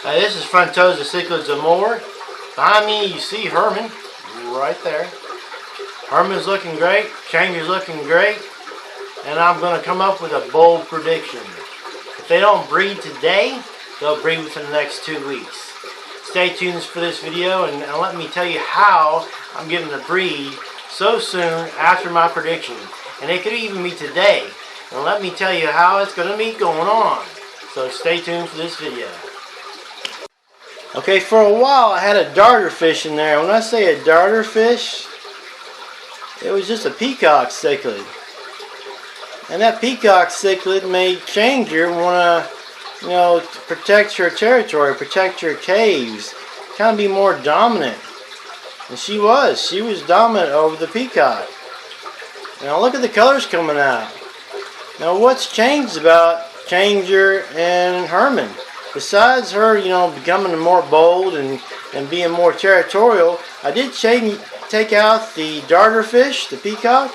This is Frontosa cichlids amore. Behind me you see Herman right there. Herman's looking great, Changer's looking great, and I'm going to come up with a bold prediction. If they don't breed today, they'll breed within the next 2 weeks. Stay tuned for this video and let me tell you how I'm getting to breed so soon after my prediction. And it could even be today. And let me tell you how it's going to be going on. So stay tuned for this video. Okay, for a while I had a darter fish in there. When I say a darter fish, it was just a peacock cichlid. And that peacock cichlid made Changer want to, protect her territory, protect her caves, kind of be more dominant. And she was dominant over the peacock. Now look at the colors coming out. Now what's changed about Changer and Herman? Besides her, becoming more bold and being more territorial, I did take out the darter fish, the peacock,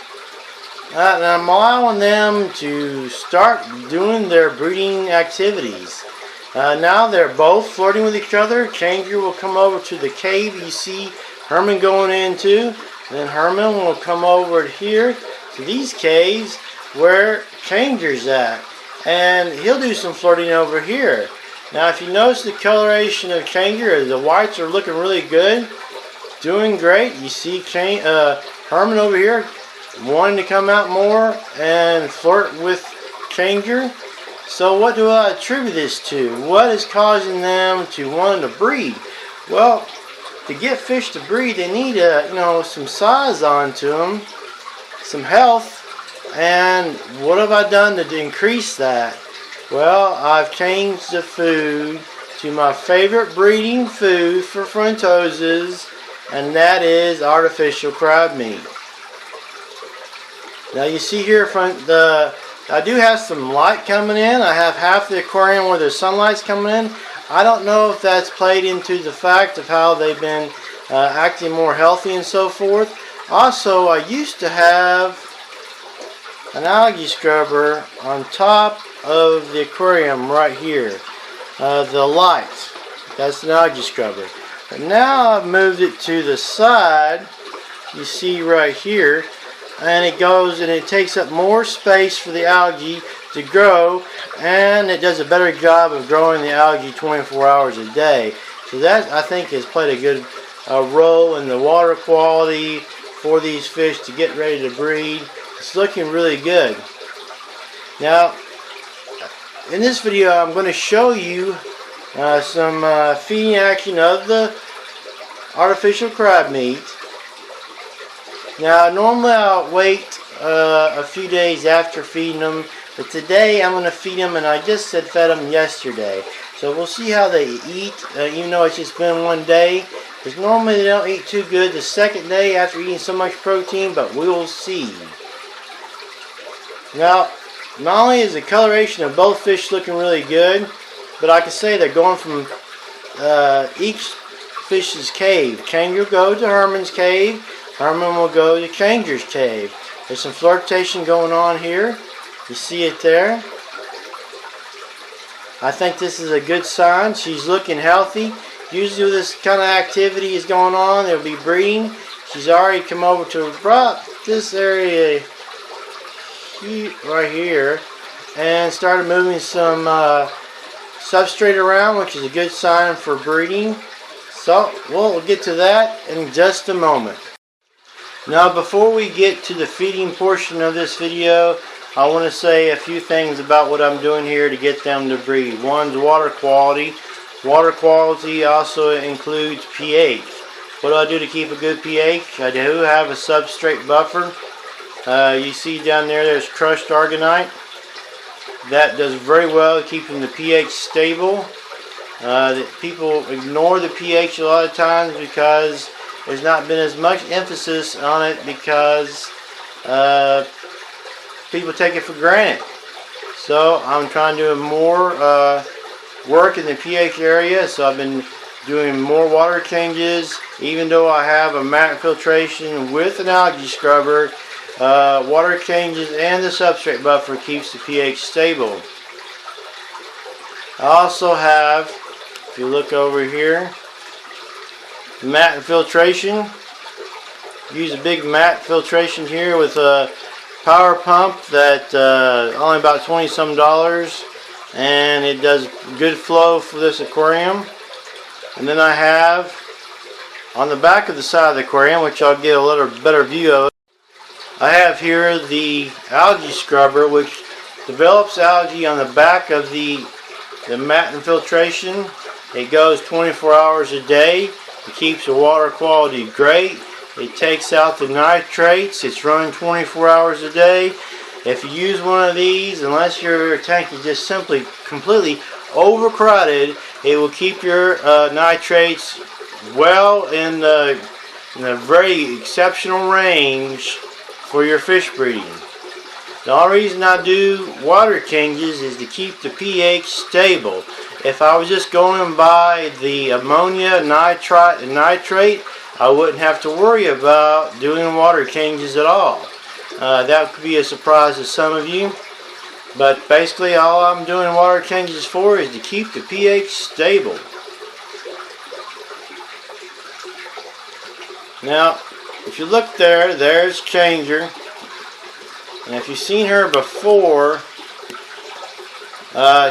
and I'm allowing them to start doing their breeding activities. Now they're both flirting with each other. Changer will come over to the cave you see Herman going into. Then Herman will come over here to these caves where Changer's at. And he'll do some flirting over here. Now if you notice the coloration of Changer, the whites are looking really good. Doing great. You see Herman over here wanting to come out more and flirt with Changer. So what do I attribute this to? What is causing them to want to breed? Well, to get fish to breed, they need some size onto them, some health. And what have I done to increase that? Well, I've changed the food to my favorite breeding food for Frontosas, and that is artificial crab meat. Now you see here, I do have some light coming in. I have half the aquarium where the sunlight's coming in. I don't know if that's played into the fact of how they've been acting more healthy and so forth. Also, I used to have an algae scrubber on top of the aquarium right here. The light, that's an algae scrubber. But now I've moved it to the side, you see right here, and it goes and it takes up more space for the algae to grow, and it does a better job of growing the algae 24 hours a day. So that, I think, has played a good role in the water quality for these fish to get ready to breed. It's looking really good. Now, in this video, I'm going to show you some feeding action of the artificial crab meat. Now, normally I'll wait a few days after feeding them, but today I'm going to feed them, and I just fed them yesterday. So we'll see how they eat, even though it's just been one day. Because normally they don't eat too good the second day after eating so much protein, but we'll see. Now, not only is the coloration of both fish looking really good, but I can say they're going from each fish's cave. Changer will go to Herman's cave. Herman will go to Changer's cave. There's some flirtation going on here. You see it there. I think this is a good sign. She's looking healthy. Usually when this kind of activity is going on, there'll be breeding. She's already come over to this area right here and started moving some substrate around, which is a good sign for breeding. So we'll get to that in just a moment. Now before we get to the feeding portion of this video, I want to say a few things about what I'm doing here to get them to breed. One's water quality. Water quality also includes pH. What do I do to keep a good pH? I do have a substrate buffer. You see down there, there's crushed argonite. That does very well keeping the pH stable. People ignore the pH a lot of times because there's not been as much emphasis on it because people take it for granted. So I'm trying to do more work in the pH area, so I've been doing more water changes. Even though I have a mat filtration with an algae scrubber, water changes and the substrate buffer keeps the pH stable. I also have If you look over here, mat filtration. Use a big mat filtration here with a power pump that only about $20 some, and it does good flow for this aquarium. And then I have on the back of the side of the aquarium, which I'll get a little better view of, I have here the algae scrubber, which develops algae on the back of the mat infiltration. It goes 24 hours a day. It keeps the water quality great. It takes out the nitrates. It's running 24 hours a day. If you use one of these, unless your tank is just simply completely overcrowded, it will keep your nitrates well in the very exceptional range for your fish breeding. The only reason I do water changes is to keep the pH stable. If I was just going by the ammonia, nitrite, and nitrate, I wouldn't have to worry about doing water changes at all. That could be a surprise to some of you. But basically all I'm doing water changes for is to keep the pH stable. Now, if you look there, there's Changer. And if you've seen her before,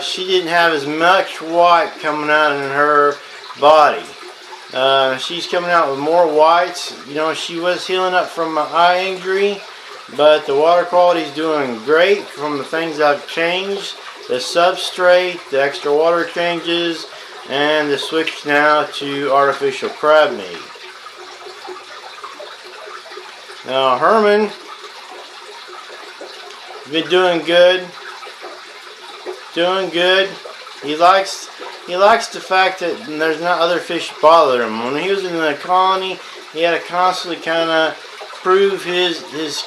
she didn't have as much white coming out in her body. She's coming out with more whites. You know, she was healing up from an eye injury, but the water quality is doing great from the things I've changed. The substrate, the extra water changes, and the switch now to artificial crab meat. Now Herman has been doing good. He likes the fact that there's not other fish bothering him. When he was in the colony, he had to constantly kind of prove his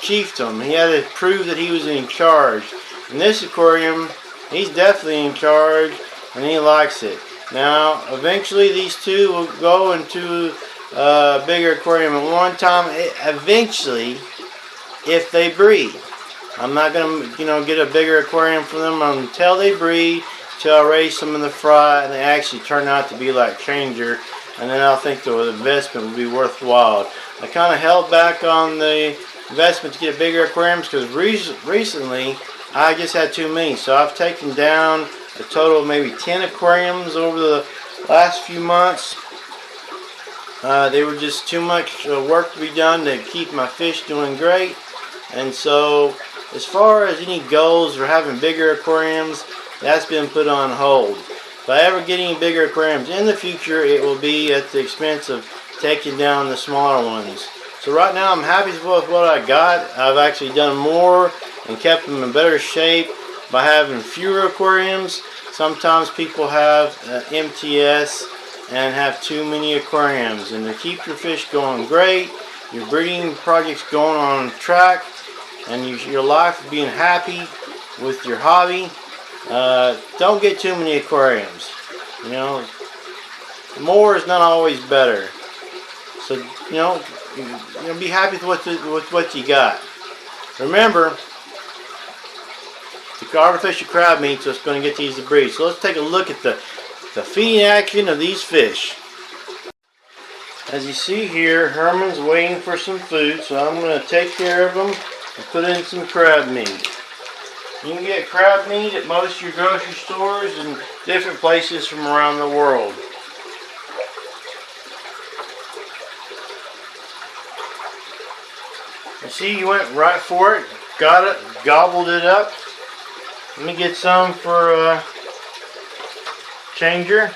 chiefdom. He had to prove that he was in charge. In this aquarium, he's definitely in charge, and he likes it. Now, eventually these two will go into a bigger aquarium at one time. Eventually, if they breed. I'm not going to, get a bigger aquarium for them until they breed, till I raise them in the fry and they actually turn out to be like Changer, and then I'll think the investment will be worthwhile. I kind of held back on the investment to get bigger aquariums because recently I just had too many, so I've taken down a total of maybe 10 aquariums over the last few months. They were just too much work to be done to keep my fish doing great, and so as far as any goals for having bigger aquariums, that's been put on hold. If I ever get any bigger aquariums in the future, it will be at the expense of taking down the smaller ones. So right now I'm happy with what I got. I've actually done more and kept them in better shape by having fewer aquariums. Sometimes people have MTS and have too many aquariums, and to keep your fish going great, your breeding project's going on track, and your life being happy with your hobby, don't get too many aquariums. More is not always better. So be happy with what you got. Remember, the artificial crab meat's what's going to get these to breed. So let's take a look at the feeding action of these fish. As you see here, Herman's waiting for some food, so I'm going to take care of him and put in some crab meat. You can get crab meat at most of your grocery stores and different places from around the world. You see, you went right for it, got it, gobbled it up. Let me get some for Changer.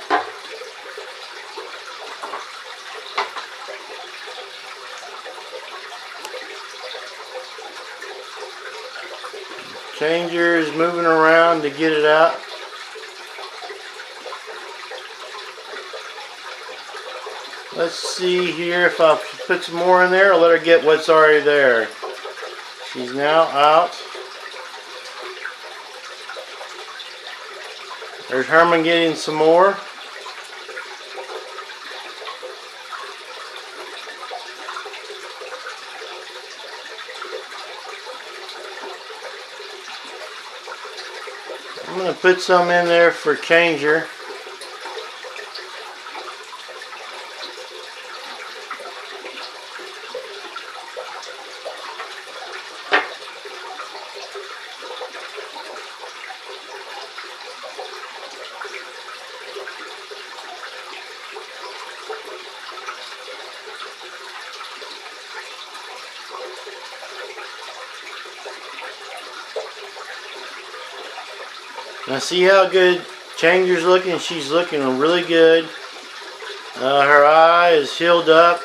Changer is moving around to get it out. Let's see here if I'll put some more in there or let her get what's already there. She's now out. There's Herman getting some more. I'm going to put some in there for Changer. Now see how good Changer's looking? She's looking really good. Her eye is healed up.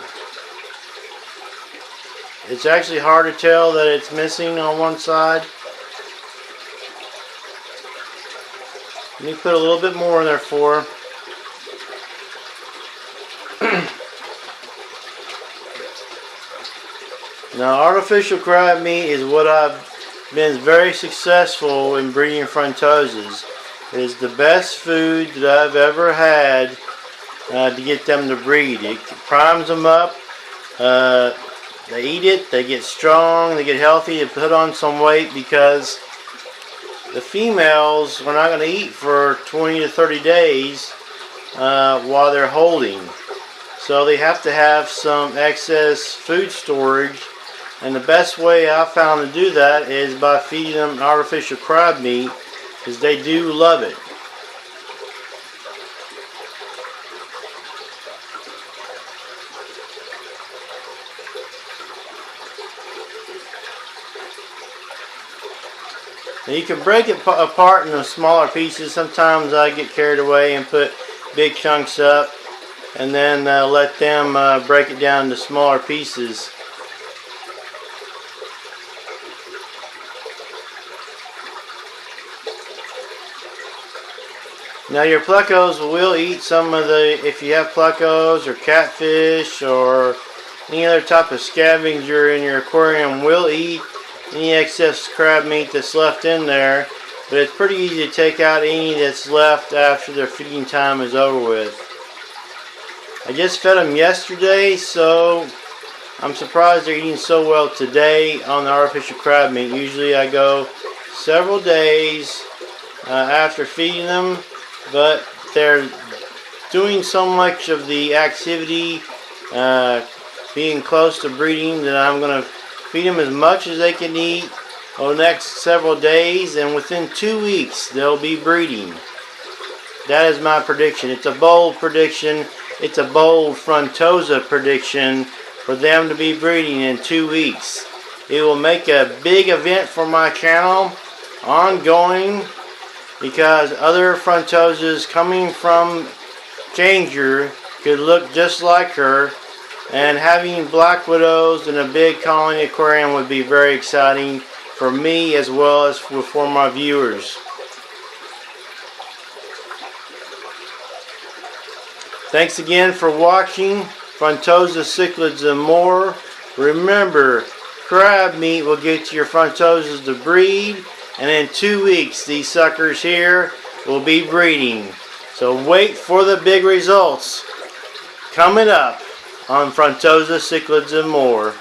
It's actually hard to tell that it's missing on one side. Let me put a little bit more in there for her. Now, artificial crab meat is what I've been very successful in breeding Frontosas. It is the best food that I've ever had to get them to breed. It primes them up. They eat it, they get strong, they get healthy, they put on some weight because the females are not going to eat for 20 to 30 days while they're holding. So they have to have some excess food storage, and the best way I found to do that is by feeding them artificial crab meat, because they do love it. Now you can break it apart into smaller pieces. Sometimes I get carried away and put big chunks up, and then let them break it down into smaller pieces. Now your plecos will eat some of the, if you have plecos or catfish or any other type of scavenger in your aquarium, will eat any excess crab meat that's left in there, but it's pretty easy to take out any that's left after their feeding time is over with. I just fed them yesterday, so I'm surprised they're eating so well today on the artificial crab meat. Usually I go several days after feeding them, but they're doing so much of the activity, being close to breeding, that I'm going to feed them as much as they can eat over the next several days, and within 2 weeks they'll be breeding. That is my prediction. It's a bold prediction. It's a bold Frontosa prediction for them to be breeding in 2 weeks. It will make a big event for my channel, ongoing, because other Frontosas coming from Changer could look just like her, and having black widows in a big colony aquarium would be very exciting for me as well as for my viewers. Thanks again for watching Frontosa cichlids and more. Remember, crab meat will get your Frontosas to breed, and in 2 weeks these suckers here will be breeding. So wait for the big results coming up on Frontosa cichlids and more.